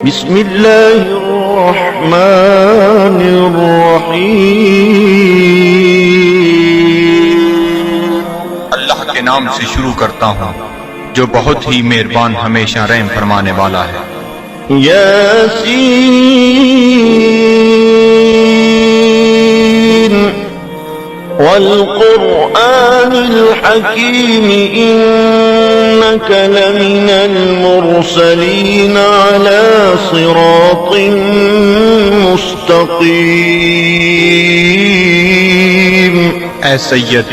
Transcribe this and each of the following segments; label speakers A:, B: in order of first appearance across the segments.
A: بسم اللہ الرحمن الرحیم۔
B: اللہ کے نام سے شروع کرتا ہوں جو بہت ہی مہربان ہمیشہ رحم فرمانے والا ہے۔
A: یاسین والقرآن الحکیم إنك لمن المرسلين على صراط مستقيم۔
B: اے سید،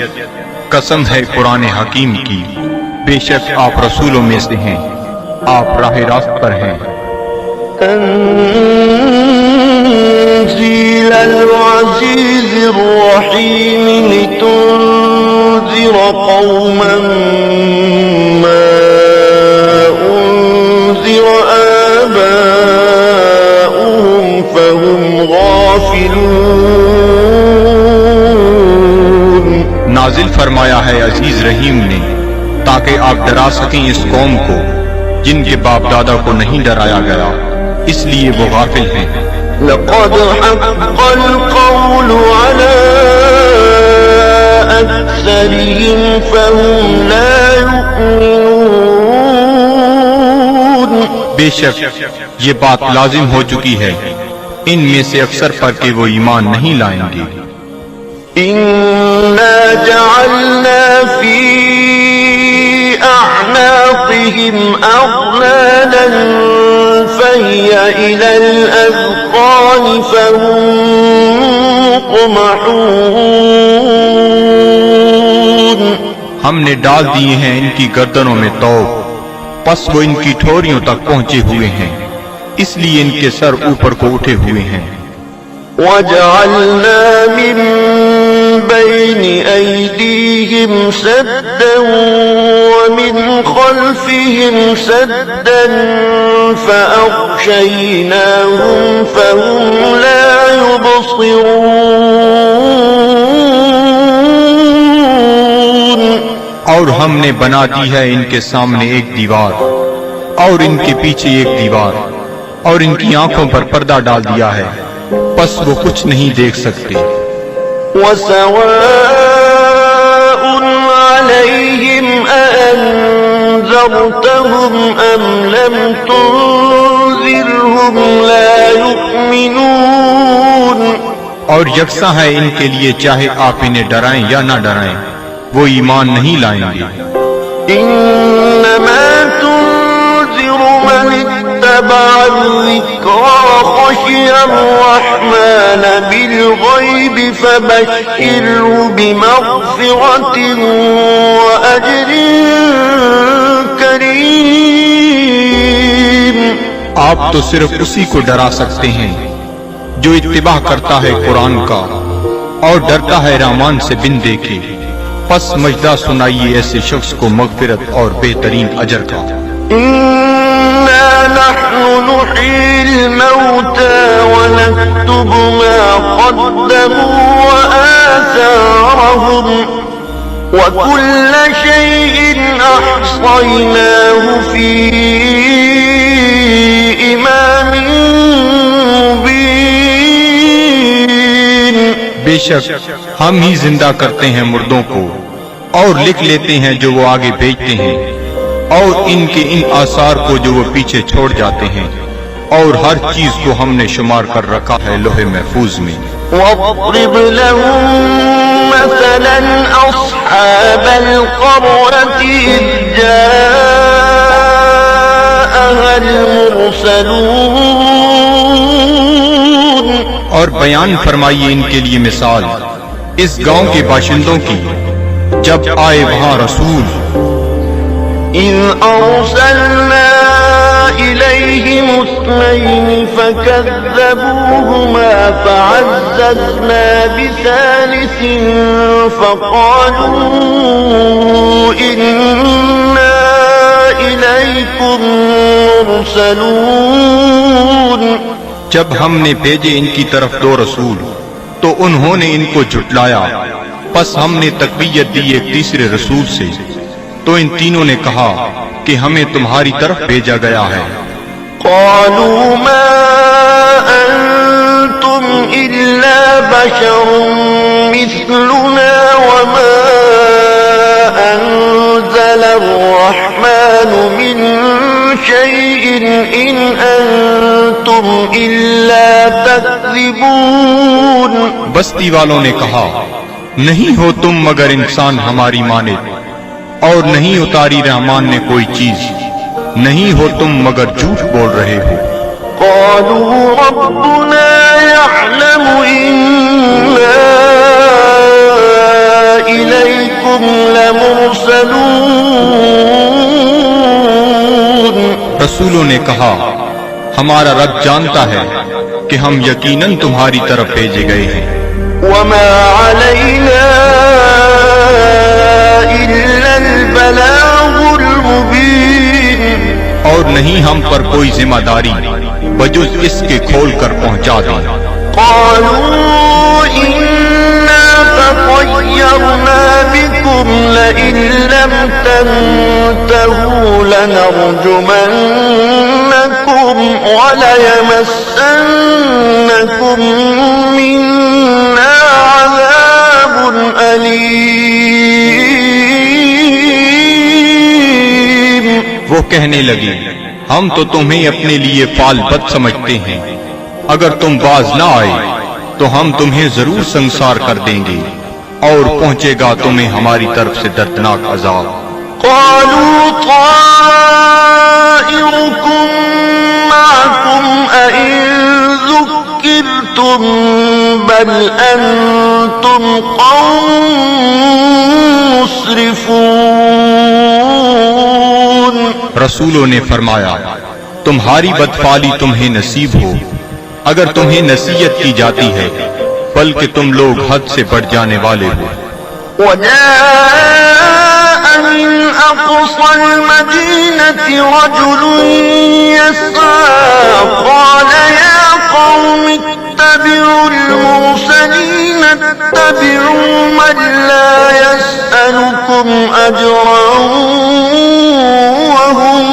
B: قسم ہے قرآن حکیم کی، بے شک آپ رسولوں میں سے ہیں، آپ راہ راست پر ہیں۔
A: تنزيل العزيز الرحيم لتنذر قوما ما أنذر آباؤهم فهم غافلون۔
B: نازل فرمایا ہے عزیز رحیم نے تاکہ آپ ڈرا سکیں اس قوم کو جن کے باپ دادا کو نہیں ڈرایا گیا، اس لیے وہ غافل ہیں۔
A: لقد حق القول على أكثرهم فهم لا يؤمنون۔
B: بے شک یہ بات لازم ہو چکی ہے ان میں سے اکثر پر کہ وہ ایمان نہیں لائیں گے۔
A: إنا جعلنا في أعناقهم أغلالا فهي إلى الأذقان فهم مقمحون۔
B: ہم نے ڈال دیے ہیں ان کی گردنوں میں طوق، پس وہ ان کی ٹھوریوں تک پہنچے ہوئے ہیں، اس لیے ان کے سر اوپر کو اٹھے ہوئے ہیں۔
A: وَجَعَلْنَا مِن بَيْنِ أَيْدِيهِمْ سَدًّا وَمِنْ خَلْفِهِمْ سَدًّا فَأَغْشَيْنَاهُمْ فَهُمْ لَا يُبْصِرُونَ۔
B: اور ہم نے بنا دی ہے ان کے سامنے ایک دیوار اور ان کے پیچھے ایک دیوار، اور ان کی آنکھوں پر پردہ ڈال دیا ہے، پس وہ کچھ نہیں دیکھ سکتے۔
A: وَسَوَاءٌ عَلَيْهِمْ أَأَنذَرْتَهُمْ أَمْ لَمْ تُنذِرْهُمْ لَا يُؤْمِنُونَ۔
B: اور یکساں ہے ان کے لیے چاہے آپ انہیں ڈرائیں یا نہ ڈرائیں، وہ ایمان نہیں لائیں گے۔
A: إِنَّمَا تُنذِرُ مَنِ اتَّبَعَ الذِّكْرَ وَخَشِيَ الرَّحْمَنَ بِالْغَيْبِ فَبَشِّرْهُ بِمَغْفِرَةٍ وَأَجْرٍ كَرِيمٍ۔
B: آپ تو صرف اسی کو ڈرا سکتے ہیں جو اتباع کرتا ہے قرآن کا اور ڈرتا ہے رحمان سے بن دیکھے، پس مجدہ سنائیے ایسے شخص کو مغفرت اور بہترین اجر کا۔
A: إِنَّا نَحْنُ نُحْيِي الْمَوْتَى وَنَكْتُبُ مَا قَدَّمُوا وَآثَارَهُمْ وَكُلَّ شَيْءٍ أَحْصَيْنَاهُ فِي إِمَامٍ مُبِينٍ۔
B: بے شک ہم ہی زندہ کرتے ہیں مردوں کو اور لکھ لیتے ہیں جو وہ آگے بھیجتے ہیں، اور ان کے ان آثار کو جو وہ پیچھے چھوڑ جاتے ہیں، اور ہر چیز کو ہم نے شمار کر رکھا ہے لوح محفوظ میں۔
A: وَاضْرِبْ لَهُم مَّثَلًا أَصْحَابَ الْقَرْيَةِ إِذْ جَاءَهَا الْمُرْسَلُونَ۔
B: اور بیان فرمائیے ان کے لیے مثال اس گاؤں کے باشندوں کی جب آئے وہاں رسول۔
A: إِذْ أَرْسَلْنَا إِلَيْهِمُ اثْنَيْنِ فَكَذَّبُوهُمَا فَعَزَّزْنَا بِثَالِثٍ فَقَالُوا إِنَّا إِلَيْكُمْ مُرْسَلُونَ۔
B: جب ہم نے بھیجے ان کی طرف دو رسول تو انہوں نے ان کو جھٹلایا، پس ہم نے تقویت دی ایک تیسرے رسول سے، تو ان تینوں نے کہا کہ ہمیں تمہاری طرف بھیجا گیا ہے۔
A: قالوا ما أنتم إلا بشر مثلنا وما أنزل الرحمن من شيء إن أنتم إلا تكذبون.
B: بستی والوں نے کہا نہیں ہو تم مگر انسان ہماری مانند، اور نہیں اتاری رحمان نے کوئی چیز، نہیں ہو تم مگر جھوٹ بول رہے ہو.
A: قالوا ربنا يعلم إنا إليكم لمرسلون.
B: رسولوں نے کہا ہمارا رب جانتا ہے کہ ہم یقیناً تمہاری طرف بھیجے گئے ہیں.
A: وما علينا إلا البلاغ المبين.
B: اور نہیں ہم پر کوئی ذمہ داری بجز اس کے کھول کر پہنچا دیں.
A: قالوا إنا تطيرنا بكم لئن لم تنتهوا لنرجمنكم وليمسنكم منا عذاب أليم.
B: وہ کہنے لگے ہم تو تمہیں اپنے لیے فال بد سمجھتے ہیں، اگر تم باز نہ آئے تو ہم تمہیں ضرور سنسار کر دیں گے اور پہنچے گا تمہیں ہماری طرف سے دردناک عذاب.
A: قالوا طائركم معكم أئن ذكرتم بل أنتم قوم مسرفون.
B: رسولوں نے فرمایا تمہاری بدفعلی تمہیں نصیب ہو اگر تمہیں نصیحت کی جاتی ہے، بلکہ تم لوگ حد سے بڑھ جانے والے ہو.
A: وجاء من أقصى المدينة رجل يسعى قال يا قوم اتبعوا المرسلين اتبعوا من لا يسألكم أجرا وهم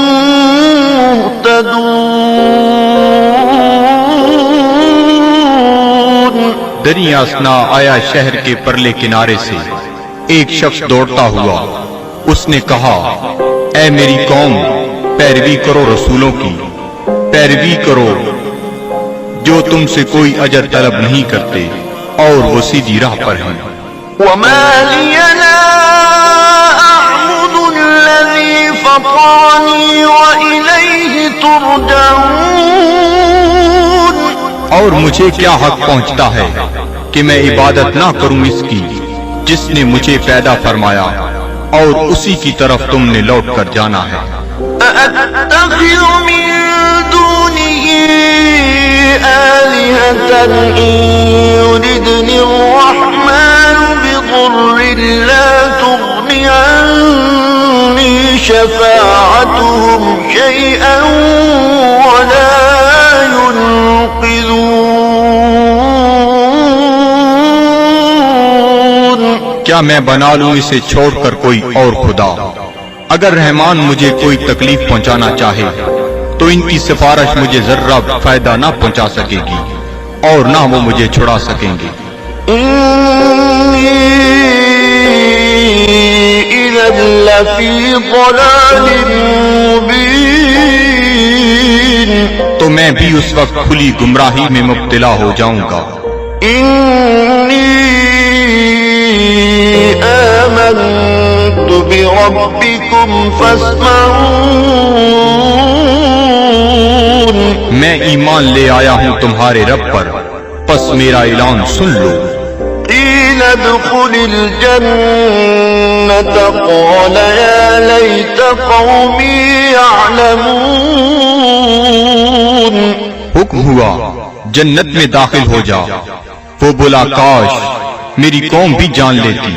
A: مهتدون.
B: دریا اسنا آیا شہر کے پرلے کنارے سے ایک شخص دوڑتا ہوا. اس نے کہا اے میری قوم، پیروی کرو رسولوں کی، پیروی کرو جو تم سے کوئی اجر طلب نہیں کرتے اور وہ سیدھی راہ پر ہیں.
A: وما لي لا أعبد الذي فطرني وإليه ترجعون.
B: اور مجھے کیا حق پہنچتا ہے کہ میں عبادت نہ کروں اس کی جس نے مجھے پیدا فرمایا اور اسی کی طرف تم نے لوٹ کر جانا ہے.
A: أأتخذ من دونه آلهة إن يردني الرحمن بضر لا تغني عني شفاعتهم شيئا ولا ينقذون.
B: کیا میں بنا لوں اسے چھوڑ کر کوئی اور خدا؟ اگر رحمان مجھے کوئی تکلیف پہنچانا چاہے تو ان کی سفارش مجھے ذرہ فائدہ نہ پہنچا سکے گی اور نہ وہ مجھے چھڑا سکیں گے.
A: إني إذا لفي ضلال مبين.
B: تو میں بھی اس وقت کھلی گمراہی میں مبتلا ہو جاؤں گا.
A: إني آمنت بربكم فاسمعون.
B: میں ایمان لے آیا ہوں تمہارے رب پر، پس میرا اعلان سن لو.
A: قيل ادخل الجنة قال يا ليت قومي يعلمون.
B: حکم ہوا جنت میں داخل ہو جا. وہ بولا کاش میری قوم بھی جان لیتی.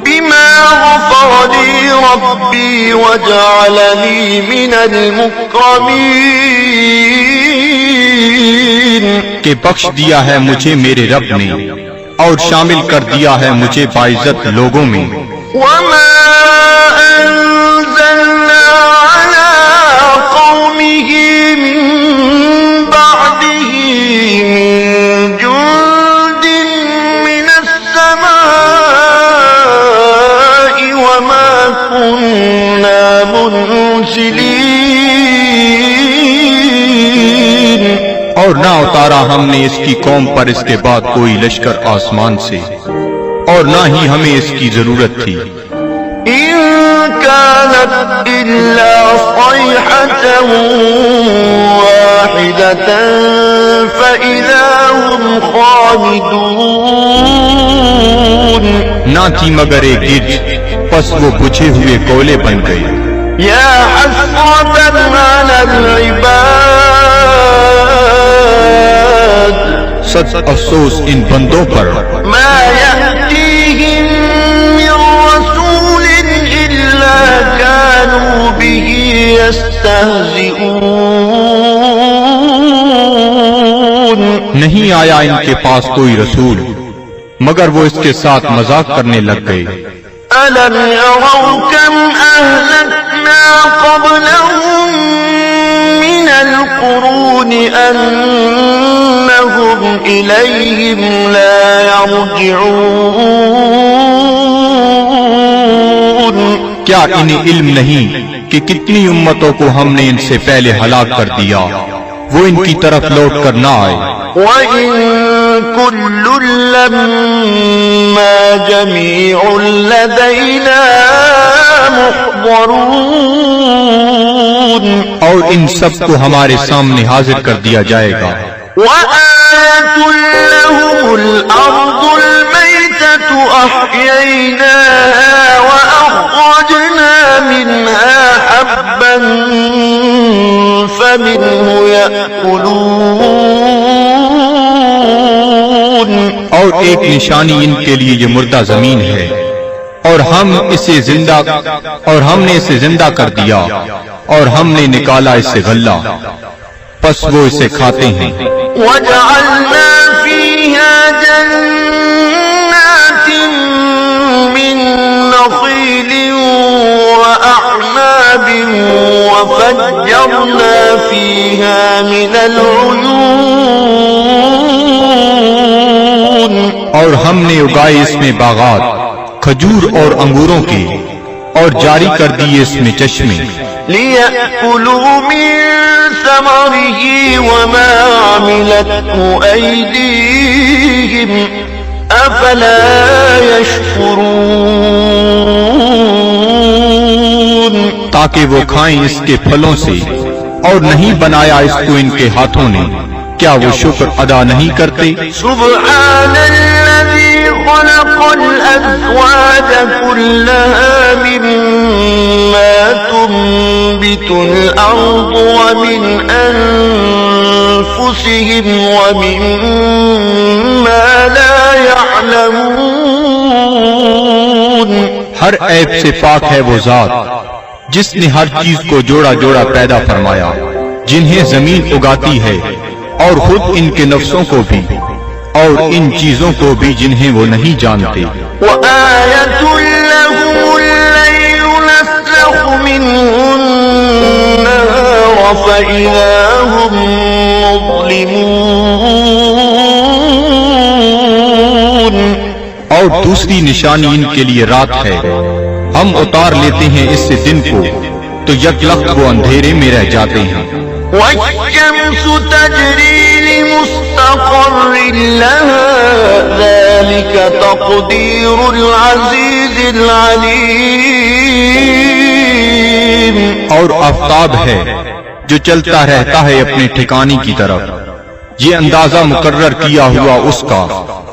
A: بما غفر لي ربي وجعلني من المكرمين.
B: کہ بخش دیا ہے مجھے میرے رب نے اور شامل کر دیا ہے مجھے باعزت لوگوں میں.
A: وما أنزلنا على قومه من
B: اور نہ اتارا ہم نے اس کی قوم پر اس کے بعد کوئی لشکر آسمان سے، اور نہ ہی ہمیں اس کی ضرورت تھی۔
A: إن كانت إلا صيحة واحدة فإذا هم خامدون،
B: نہ تھی مگر ایک گرج، پس وہ بجھے ہوئے کولے بن گئے۔
A: يا حسرة على العباد
B: سچ افسوس ان بندوں پر،
A: ما يأتيهم من رسول إلا كانوا به يستهزئون،
B: نہیں آیا ان کے پاس کوئی رسول مگر وہ اس کے ساتھ مذاق کرنے لگ گئے۔
A: ألم يروا كم أهلكنا قبلهم من القرون أنهم إليهم لا يرجعون،
B: کیا انہیں علم نہیں کہ کتنی امتوں کو ہم نے ان سے پہلے ہلاک کر دیا، وہ ان کی طرف لوٹ کر نہ آئے۔
A: وَإِن كُلٌّ لَّمَّا جَمِيعٌ لَّدَيْنَا مُحْضَرُونَ،
B: اور ان سب کو ہمارے سامنے حاضر کر دیا جائے گا۔
A: وَآيَةٌ لَّهُمُ الْأَرْضُ الْمَيْتَةُ أَحْيَيْنَاهَا وَأَخْرَجْنَا مِنْهَا حَبًّا فَمِنْهُ يَأْكُلُونَ،
B: اور ایک نشانی ان کے لیے یہ مردہ زمین ہے، اور ہم نے اسے زندہ کر دیا، اور ہم نے نکالا اس سے غلہ، پس وہ اسے کھاتے ہیں۔
A: وَجَعَلْنَا فِيهَا جَنَّاتٍ مِّن نَّخِيلٍ وَأَعْنَابٍ وَفَجَّرْنَا فِيهَا مِنَ الْعُيُونِ،
B: اور ہم نے اگائے اس میں باغات کھجور اور انگوروں کے، اور جاری کر دیے اس میں چشمے،
A: لِيَأْكُلُوا مِن ثَمَرِهِ وَمَا عَمِلَتْهُ أَيْدِيهِمْ أَفَلَا يَشْكُرُونَ،
B: تاکہ وہ کھائیں اس کے پھلوں سے، اور نہیں بنایا اس کو ان کے ہاتھوں نے، کیا وہ شکر ادا نہیں کرتے؟
A: سبحان الذي خلق الأزواج كلها مما تنبت الأرض ومن أنفسهم ومما لا يعلمون،
B: ہر عیب سے پاک ہے وہ ذات جس نے ہر چیز کو جوڑا جوڑا پیدا فرمایا، جنہیں زمین اگاتی ہے، اور خود ان کے نفسوں کو بھی، اور ان چیزوں کو بھی جنہیں وہ نہیں جانتے۔
A: وَآيَةٌ لَّهُمُ اللَّيْلُ نَسْلَخُ مِنْهُ النَّهَارَ فَإِذَا هُم مُّظْلِمُونَ،
B: اور دوسری نشانی ان کے لیے رات ہے، ہم اتار لیتے ہیں اس سے دن کو، تو یکلخت وہ اندھیرے میں رہ جاتے ہیں۔
A: وَالشَّمْسُ تَجْرِي لِمُسْتَقَرٍّ لَّهَا ذَلِكَ تَقْدِيرُ الْعَزِيزِ الْعَلِيمِ،
B: اور آفتاب ہے جو چلتا رہتا ہے اپنے ٹھکانے کی طرف، یہ اندازہ مقرر کیا ہوا اس کا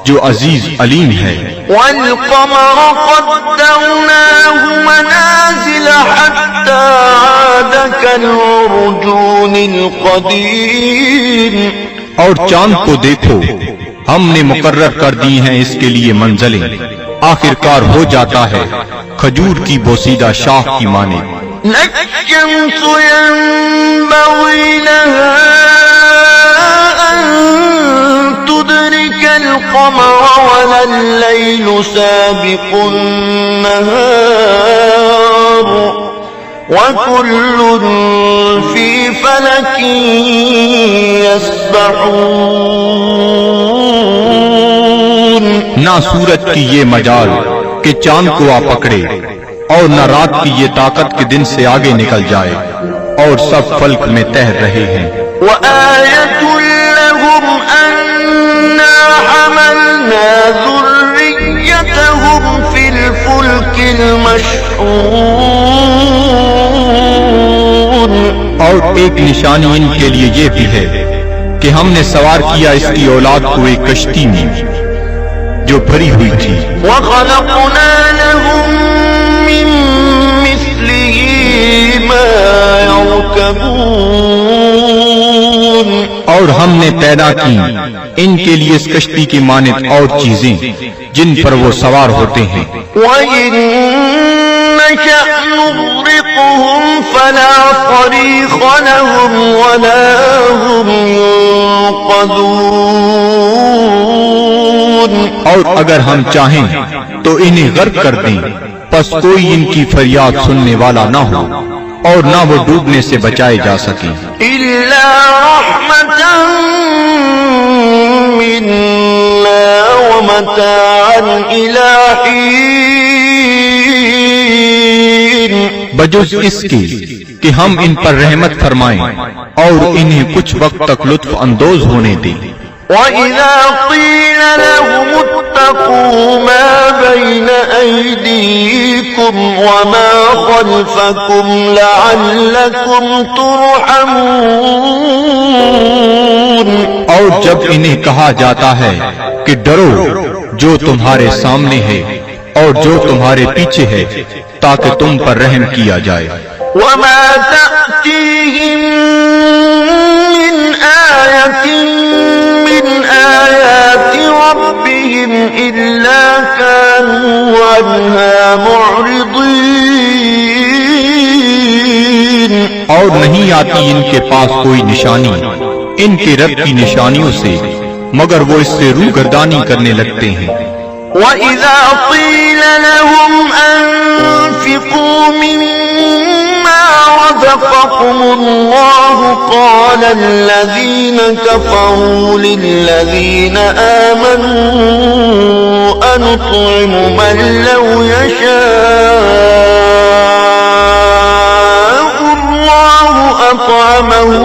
B: جو عزیز علیم ہے۔
A: وَالْقَمَرَ قَدَّرْنَاهُ مَنَازِلَ حَتَّى عَادَ كَالْعُرْجُونِ الْقَدِيمِ،
B: اور چاند کو دیکھو، ہم نے مقرر کر دی ہیں اس کے لیے منزلیں، آخر کار ہو جاتا ہے کھجور کی بوسیدہ شاخ کی مانند۔
A: لَا الشَّمْسُ يَنبَغِي لَهَا أَن تُدْرِكَ الْقَمَرَ وَلَا اللَّيْلُ سَابِقُ النَّهَارِ وَكُلٌّ فِي فَلَكٍ يَسْبَحُونَ،
B: نہ سورج کی یہ مجال کہ چاند کو آ پکڑے، اور نہ رات کی یہ طاقت کہ دن سے آگے نکل جائے، اور سب فلک میں تیر رہے ہیں۔
A: وَآيَةٌ وجعلنا ذريتهم في الفلك المشحون.
B: اور ایک نشانی ان کے لیے یہ بھی ہے کہ ہم نے سوار کیا اس کی اولاد کو ایک کشتی میں جو بھری ہوئی تھی.
A: وخلقنا لهم من مثله ما يركبون.
B: اور ہم نے پیدا کی ان کے لیے اس کشتی کی مانند اور چیزیں جن پر وہ سوار ہوتے ہیں.
A: وَإِن نَّشَأْ نُغْرِقْهُمْ فَلَا صَرِيخَ لَهُمْ وَلَا هُمْ يُنقَذُونَ.
B: اور اگر ہم چاہیں تو انہیں غرق کر دیں پس کوئی ان کی فریاد سننے والا نہ ہو اور نہ وہ ڈوبنے سے بچائے جا سکیں.
A: إِلَّا رَحْمَةً مِّنَّا وَمَتَاعًا إِلَىٰ حِينٍ.
B: بجز اس کے کہ ہم ان پر رحمت فرمائیں اور انہیں کچھ وقت تک لطف اندوز ہونے دیں.
A: وَإِذَا قِيلَ لَهُمُ اتَّقُوا مَا بَيْنَ أَيْدِيكُمْ وَمَا خَلْفَكُمْ لَعَلَّكُمْ تُرْحَمُونَ.
B: اور جب انہیں کہا جاتا ہے کہ ڈرو جو تمہارے سامنے ہے اور جو تمہارے پیچھے ہے تاکہ تم پر رحم کیا جائے.
A: وَمَا تَأْتِيهِم مِّنْ آيَةٍ مِّنْ آيَاتِ رَبِّهِمْ إِلَّا كَانُوا عَنْهَا مُعْرِضِينَ.
B: اور نہیں آتی ان کے پاس کوئی نشانی ان کے رب کی نشانیوں سے مگر وہ اس سے روگردانی کرنے لگتے ہیں.
A: وَإِذَا قِيلَ لَهُمْ أَنفِقُوا مِمَّا رَزَقَكُمُ اللَّهُ قَالَ الَّذِينَ كَفَرُوا لِلَّذِينَ آمَنُوا أَنُطْعِمُ مَن لَّوْ يَشَاءُ اللَّهُ أَطْعَمَهُ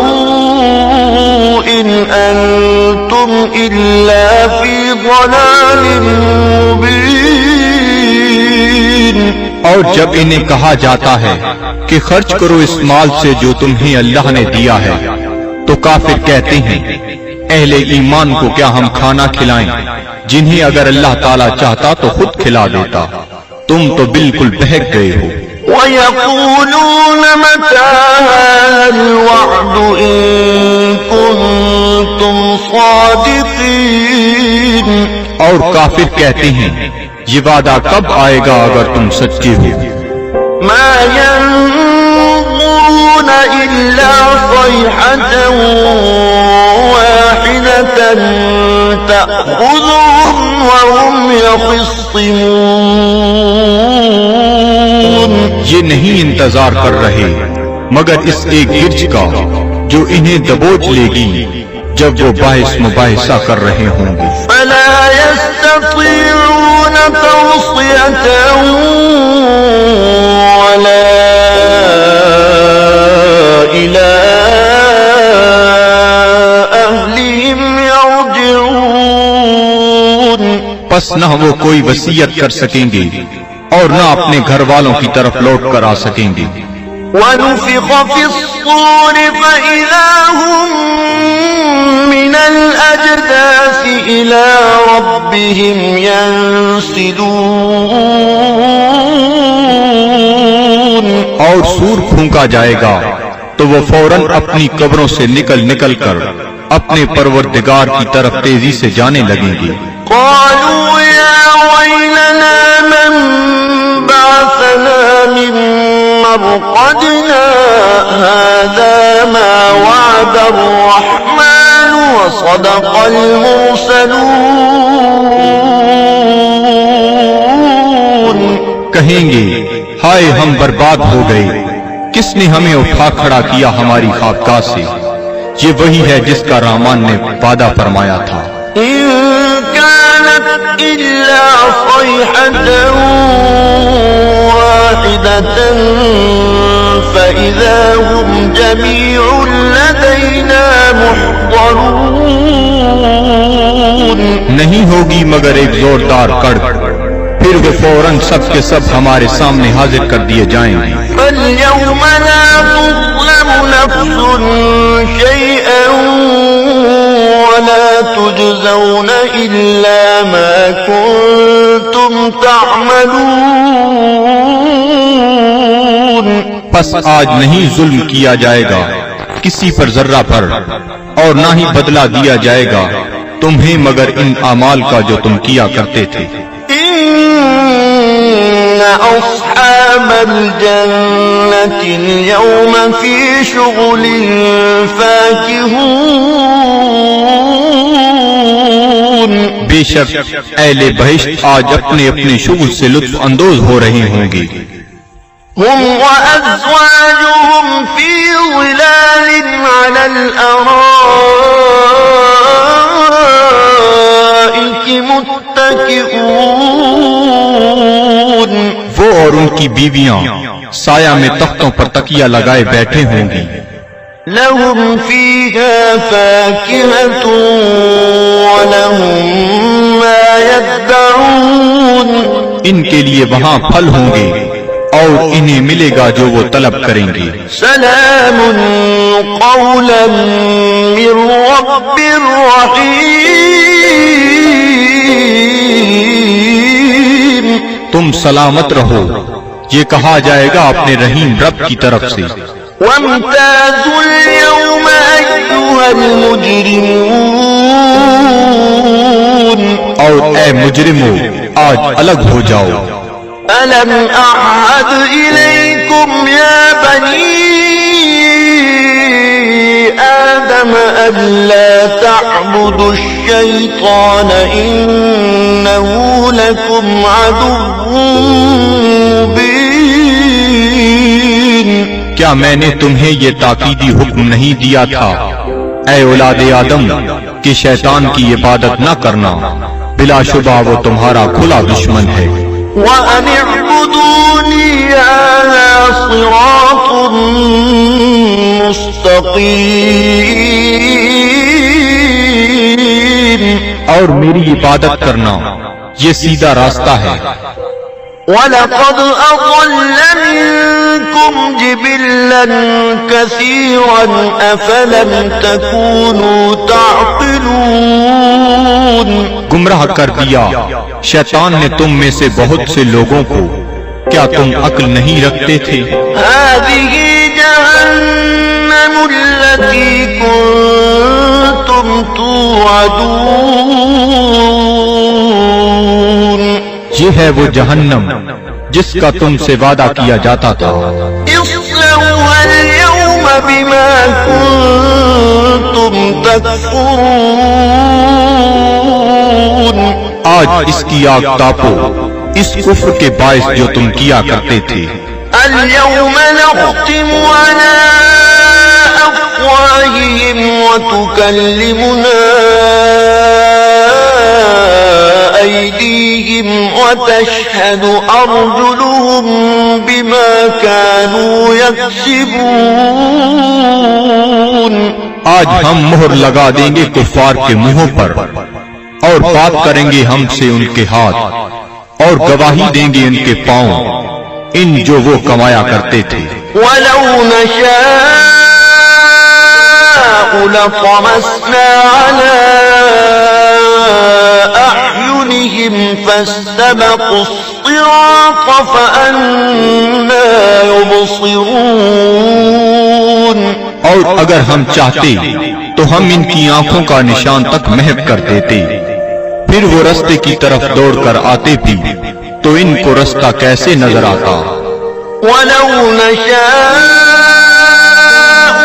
A: إِنْ أَنتُمْ إِلَّا فِي ضَلَالٍ مُّبِينٍ.
B: اور جب انہیں کہا جاتا ہے کہ خرچ کرو اس مال سے جو تمہیں اللہ نے دیا ہے تو کافر کہتے ہیں اہل ایمان کو کیا ہم کھانا کھلائیں جنہیں اگر اللہ تعالیٰ چاہتا تو خود کھلا دیتا. تم تو بالکل بہک گئے ہو.
A: وَيَقُولُونَ مَتَىٰ هَٰذَا الْوَعْدُ إِن كُنتُمْ صَادِقِينَ.
B: اور کافر کہتے ہیں یہ وعدہ کب آئے گا اگر تم سچے ہو.
A: مَا يَنظُرُونَ إِلَّا صَيْحَةً وَاحِدَةً تَأْخُذُهُمْ وَهُمْ يَخِصِّمُونَ.
B: یہ نہیں انتظار کر رہے مگر اس ایک گرج کا جو انہیں دبوچ لے گی جب وہ باعث مباحثہ کر رہے ہوں گے.
A: فَلَا يَسْتَطِيعُونَ تَوْصِيَةً وَلَا إِلَىٰ أَهْلِهِمْ يَرْجِعُونَ.
B: پس نہ وہ کوئی وصیت کر سکیں گے اور نہ اپنے گھر والوں کی طرف لوٹ کر آ سکیں گے.
A: وَنُفِخَ فِي الصُّورِ فَإِذَا هُم مِّنَ الْأَجْدَاثِ إِلَىٰ رَبِّهِمْ يَنسِلُونَ.
B: اور سور پھونکا جائے گا تو وہ فوراً اپنی قبروں سے نکل کر اپنے پروردگار کی طرف تیزی سے جانے لگیں گے.
A: قالوا يا ويلنا من بعثنا من مرقدنا هذا ما وعد الرحمن وصدق المرسلون.
B: کہیں گے ہائے ہم برباد ہو گئے کس نے ہمیں اٹھا کھڑا کیا ہماری خوابگاہ سے. یہ وہی ہے جس کا رحمان نے وعدہ فرمایا تھا.
A: إن كانت إلا صيحة واحدة فإذا هم جميع لدينا محضرون.
B: نہیں ہوگی مگر ایک زوردار کڑک، پھر وہ فوراً سب کے سب ہمارے سامنے حاضر کر دیے جائیں گے۔
A: فَالْيَوْمَ لَا تُظْلَمُ نَفْسٌ شَيْئًا وَلَا تُجْزَوْنَ إِلَّا مَا كُنتُمْ تَعْمَلُونَ۔
B: پس آج نہیں ظلم کیا جائے گا کسی پر ذرہ پر، اور نہ ہی بدلہ دیا جائے گا تمہیں مگر ان اعمال کا جو تم کیا کرتے تھے۔
A: إِنَّ أَصْحَابَ الْجَنَّةِ الْيَوْمَ فِي شُغُلٍ فَاكِهُونَ۔
B: بے شک اہل بہشت آج اپنے اپنے شغل سے لطف اندوز ہو رہے ہوں گے۔
A: هُمْ وَأَزْوَاجُهُمْ فِي ظِلَالٍ عَلَى الْأَرَائِكِ مُتَّكِئُونَ۔
B: وہ اور ان کی بیویاں سایہ میں تختوں پر تکیہ لگائے بیٹھے ہوں گی۔
A: لَهُمْ فِيهَا فَاكِهَةٌ وَلَهُمْ مَا يَدَّعُونَ۔
B: ان کے لیے وہاں پھل ہوں گے اور انہیں ملے گا جو وہ طلب کریں گے۔
A: سلام قولا من رب رحیم۔
B: تم سلامت رہو، یہ کہا جائے گا اپنے رحیم رب کی طرف سے۔
A: وامتازوا اليوم أيها المجرمون۔
B: اور اے مجرمو آج الگ ہو جاؤ۔
A: ألم أعهد إليكم يا بني آدم ألا تعبدوا الشيطان إنه لكم عدو مبين۔
B: کیا میں نے تمہیں یہ تاکیدی حکم نہیں دیا تھا اے اولاد آدم کہ شیطان کی عبادت نہ کرنا، بلا شبہ وہ تمہارا کھلا دشمن ہے۔
A: وَأَنِ اعْبُدُونِي هَذَا صِرَاطٌ مُسْتَقِيمٌ۔
B: اور میری عبادت کرنا یہ سیدھا راستہ ہے۔
A: وَلَقَدْ أَضَلَّ مِنكُمْ جِبِلًّا كَثِيرًا أَفَلَمْ تَكُونُوا تَعْقِلُونَ۔
B: گمراہ کر دیا شیطان نے تم میں سے بہت سے لوگوں کو، کیا تم عقل نہیں رکھتے تھے؟
A: هَذِهِ جَهَنَّمُ الَّتِي كُنتُمْ تُوعَدُونَ۔
B: یہ ہے وہ جہنم جس کا تم سے وعدہ کیا جاتا تھا۔
A: اصلوها اليوم بما كنتم تكفرون۔
B: آج اس کی آگ تاپو اس کفر کے باعث جو تم کیا کرتے تھے۔
A: اليوم نختم على أفواههم وتكلمنا أيديهم وتشهد أرجلهم بما كانوا يكسبون۔
B: آج ہم مہر لگا دیں گے کفار کے منہوں پر، اور بات کریں گے ہم سے ان کے ہاتھ، اور گواہی دیں گے ان کے پاؤں ان جو وہ کمایا کرتے تھے۔
A: وَلَوْ نَشَاءُ لَطَمَسْنَا عَلَىٰ أَعْيُنِهِمْ فَاسْتَبَقُوا الصِّرَاطَ فَأَنَّىٰ يُبْصِرُونَ۔
B: اور اگر ہم چاہتے تو ہم ان کی آنکھوں کا نشان تک محو کر دیتے، پھر وہ رستے کی طرف دوڑ کر آتے بھی تو ان کو رستہ کیسے نظر آتا۔
A: وَلَوْ نَشَاءُ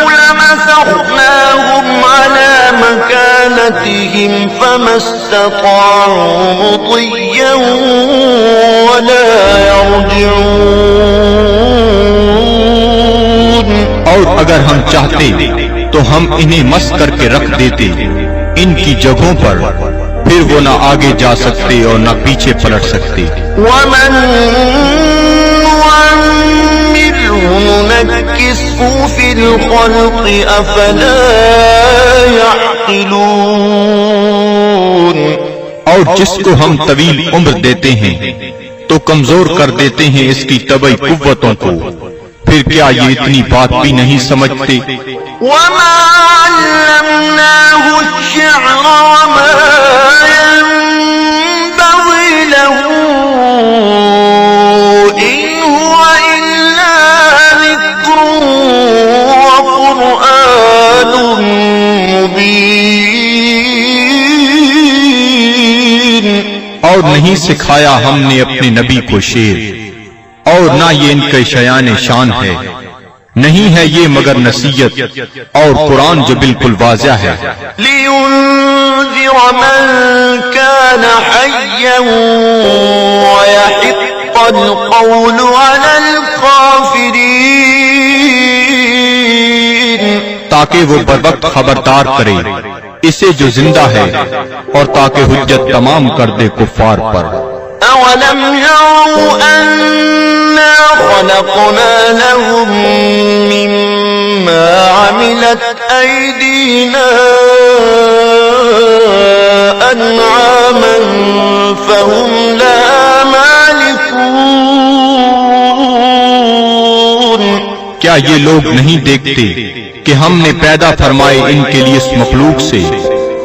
A: لَمَسَخْنَاهُمْ عَلَىٰ مَكَانَتِهِمْ فَمَا اسْتَطَاعُوا مُضِيًّا وَلَا يَرْجِعُونَ۔
B: اور اگر ہم چاہتے تو ہم انہیں مس کر کے رکھ دیتے ان کی جگہوں پر، پھر وہ نہ آگے جا سکتے اور نہ پیچھے پلٹ سکتے۔
A: وَمَن نُّعَمِّرْهُ نُنَكِّسْهُ فِي الْخَلْقِ أَفَلَا يَعْقِلُونَ۔
B: اور جس کو ہم طویل عمر دیتے ہیں تو کمزور کر دیتے ہیں اس کی طبعی قوتوں کو، پھر کیا یہ اتنی بات بھی نہیں سمجھتے؟
A: وما علمناه الشعر وما ينبغي له إن هو إلا ذكر وقرآن مبين۔
B: اور نہیں سکھایا ہم نے اپنے نبی کو شعر، اور نہ یہ ان کے شایان شان ہے، نہیں ہے یہ مگر نصیحت اور قرآن جو بالکل واضح ہے۔
A: لِيُنذِرَ مَن كَانَ حَيًّا وَيَحِقَّ الْقَوْلُ عَلَى الْكَافِرِينَ،
B: تاکہ وہ بروقت خبردار کرے اسے جو زندہ ہے، اور تاکہ حجت تمام کر دے کفار پر۔
A: أَوَلَمْ يَرَوْا أَنَّا خَلَقْنَا لَهُم مِّمَّا عَمِلَتْ أَيْدِينَا أَنْعَامًا فَهُمْ لَهَا مَالِكُونَ۔
B: کیا یہ لوگ نہیں دیکھتے کہ ہم نے پیدا فرمائے ان کے لیے اس مخلوق سے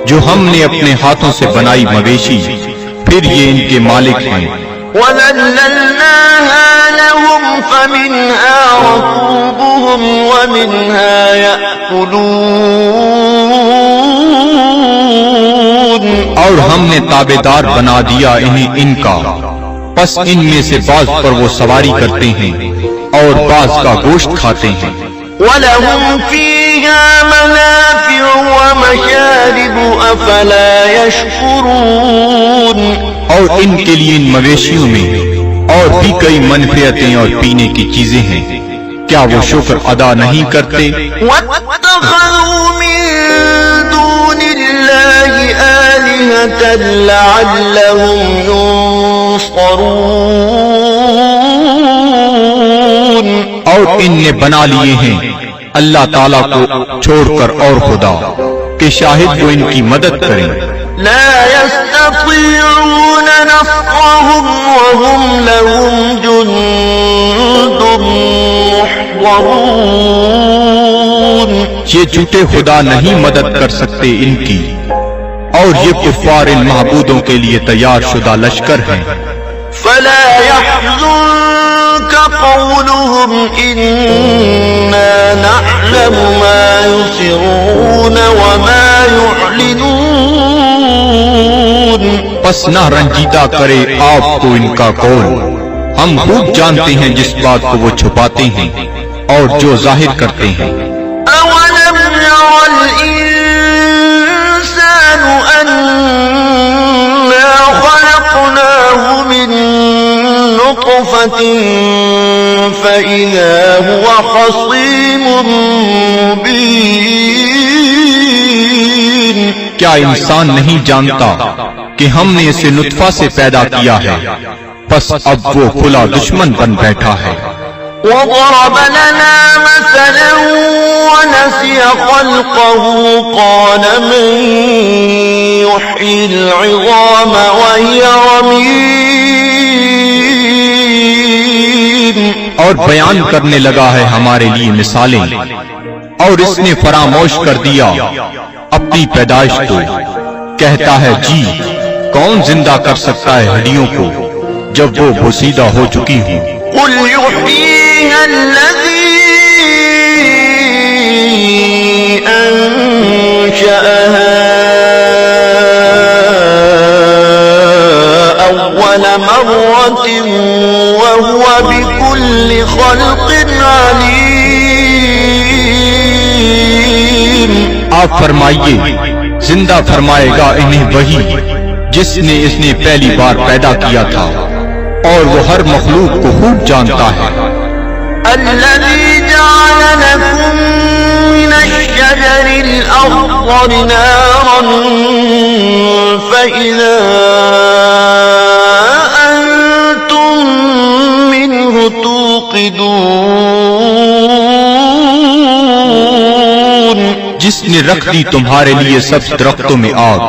B: جو ہم نے اپنے ہاتھوں سے بنائی مویشی، پھر یہ ان کے مالک ہیں۔
A: وَذَلَّلْنَاهَا لَهُمْ فَمِنْهَا رَكُوبُهُمْ وَمِنْهَا يَأْكُلُونَ،
B: اور ہم نے تابعدار بنا دیا انہیں ان کا، پس ان میں سے بعض پر وہ سواری کرتے ہیں اور بعض کا گوشت کھاتے ہیں۔
A: وَلَهُمْ فِيهَا مَنَافِعُ وَمَشَارِبُ أَفَلَا يَشْكُرُونَ، اور ان کے لیے ان مویشیوں میں اور بھی کئی منفعتیں اور پینے کی چیزیں ہیں، کیا وہ شکر ادا نہیں کرتے؟ وَاتَّخَذُوا مِن دُونِ اللَّهِ آلِهَةً لَعَلَّهُمْ يُنصَرُونَ،
B: اور ان نے بنا لیے ہیں اللہ تعالیٰ کو چھوڑ کر اور خدا کہ شاہد وہ ان کی مدد کریں۔
A: لا يستطيعون نصرهم وهم لهم جند محضرون،
B: یہ جھوٹے خدا نہیں مدد کر سکتے ان کی، اور یہ کفار ان معبودوں کے لیے تیار شدہ لشکر ہیں۔
A: فلا يحزنك قولهم إنا نعلم ما يسرون وما يعلنون،
B: پس نہ رنجیدہ کرے آپ کو ان کا قول، ہم خوب جانتے ہیں جس بات کو وہ چھپاتے ہیں اور جو ظاہر کرتے ہیں۔
A: أولم ير الإنسان أنا خلقناه من نطفة فإذا هو خصيم مبين،
B: کیا انسان نہیں جانتا کہ ہم نے اسے نطفہ سے پیدا کیا ہے، پس اب وہ کھلا دشمن بن بیٹھا ہے۔
A: وضرب لنا مثلا ونسي خلقه قال من يحيي العظام وهي رميم،
B: اور بیان کرنے لگا ہے ہمارے لیے مثالیں، اور اس نے فراموش کر دیا اپنی پیدائش کو، کہتا ہے جی کون زندہ کر سکتا ہے ہڈیوں کو جب وہ بوسیدہ ہو چکی ہوں؟
A: قل يحييها الذي أنشأها أول مرة وهو بكل خلق عليم۔
B: آپ فرمائیے زندہ فرمائے گا انہیں وہی جس نے اس نے پہلی بار پیدا کیا تھا، اور وہ ہر مخلوق کو خوب جانتا ہے۔
A: الذي جعل لكم من الشجر الأخضر نارا فإذا أنتم منه توقدون،
B: جس نے رکھ دی تمہارے لیے سب درختوں میں آگ،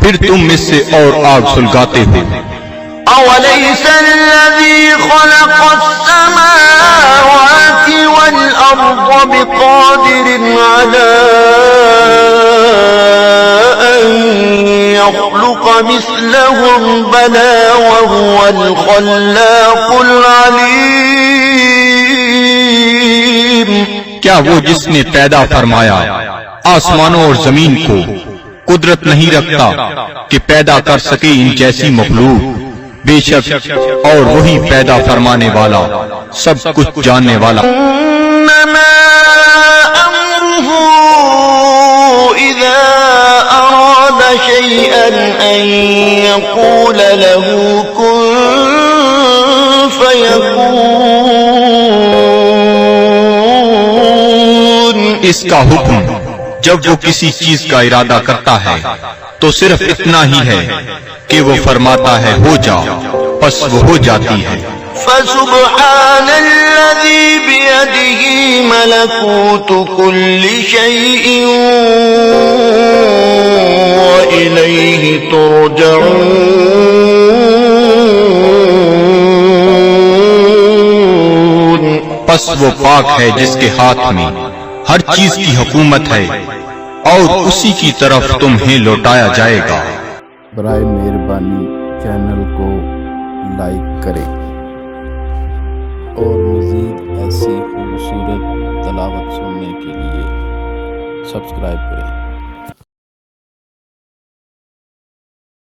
B: پھر تم اس سے اور آگ سلگاتے ہو۔
C: أوليس الذي خلق السماوات والأرض بقادر على أن يخلق مثلهم بلى وهو الخلاق العليم۔
B: کیا وہ جس نے پیدا فرمایا آسمانوں اور زمین کو قدرت نہیں رکھتا کہ پیدا کر سکے ان جیسی مخلوق؟ بے شک اور وہی پیدا فرمانے والا سب کچھ جاننے والا۔
C: إنما أمره إذا أراد شيئا أن يقول له كن فيكون۔
B: اس کا حکم جب وہ کسی چیز کا ارادہ کرتا ہے تو صرف اتنا ہی ہے کہ وہ فرماتا ہے ہو جا، پس وہ ہو جاتی ہے۔
C: فسبحان الذي بيده ملكوت كل شيء وإليه ترجعون۔
B: پس وہ پاک ہے جس کے ہاتھ میں ہر چیز کی حکومت ہے اور اسی کی طرف تمہیں لوٹایا جائے گا۔
D: برائے مہربانی چینل کو لائک کریں اور مزید ایسی خوبصورت تلاوت سننے کے لیے سبسکرائب کریں۔